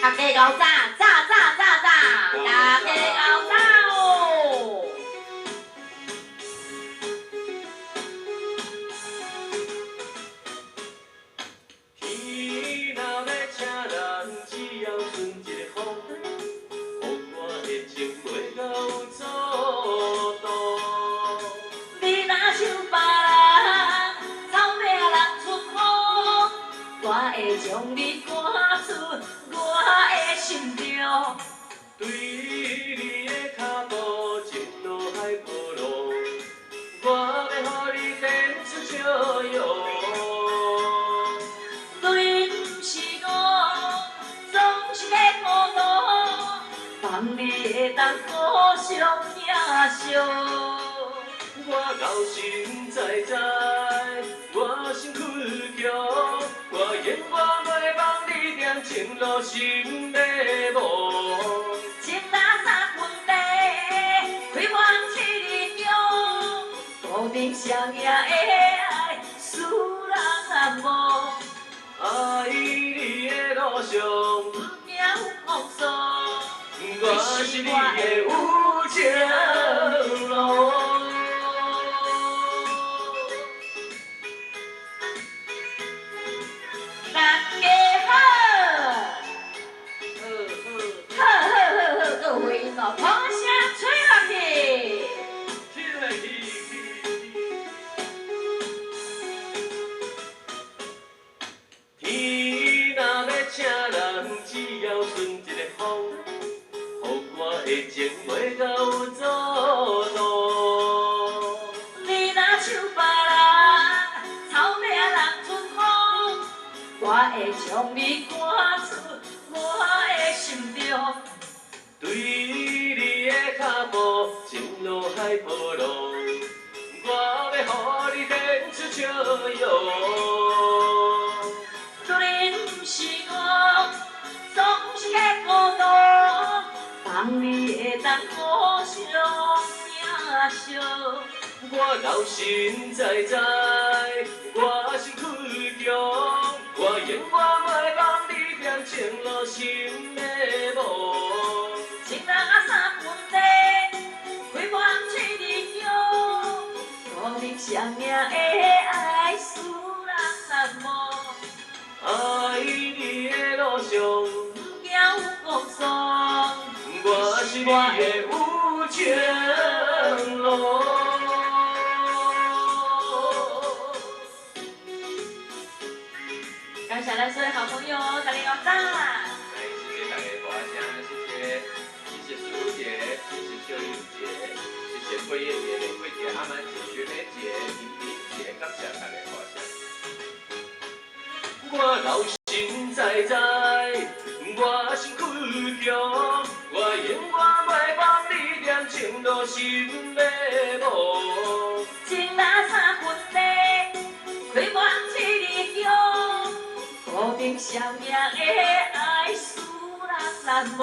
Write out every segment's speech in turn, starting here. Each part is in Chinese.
大家搞炸炸炸炸炸，大家搞炸哦！天若要请人，只要顺一个风，予我的情袂甲有阻挡。你若像别人，草命人出风，我会将你赶出我的心中。对你的脚步，前路海波浪，我要予你展出笑容。对，不是我，总是在孤单，放你会当互相领伤。我高心在在，我身躯强，我愿我袂放你踮情路心迷茫。情若三分地，开往七日中，注定双赢的爱，使人难忘。爱你的路上，不惊有风霜，我是你的有情郎。大家好，各位回音哦，掌声吹落去。起来去！天若要请人，只要顺一个风，予我的情袂甲有阻挡。你若像别人，草命人出风，我会将你赶出我的心中。对你的脚步，前路海波浪，我要予你展出笑容。对，不是我，总是在孤单，放你会当互相领伤。我留心在在，我身躯强，我愿我袂放你踮情路心迷茫。情人啊三分地，开往七日中，注定双赢的爱，使人难忘。爱你的路上，不惊有风霜，我是你的有情郎。感谢咱所有好朋友，大家好赞！来，谢谢大家花香，谢谢苏姐，谢谢秀英姐，谢谢桂燕姐、桂姐、阿曼姐、学梅姐、玲玲姐，感谢大家花香。我留心在在，我身躯强，我愿我袂放你踮情路心迷茫。情若三分地，开往七日中，注定双赢的爱，使人难忘。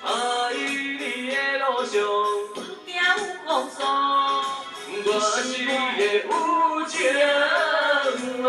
爱你的路上，不惊有风霜，我是你的有情郎。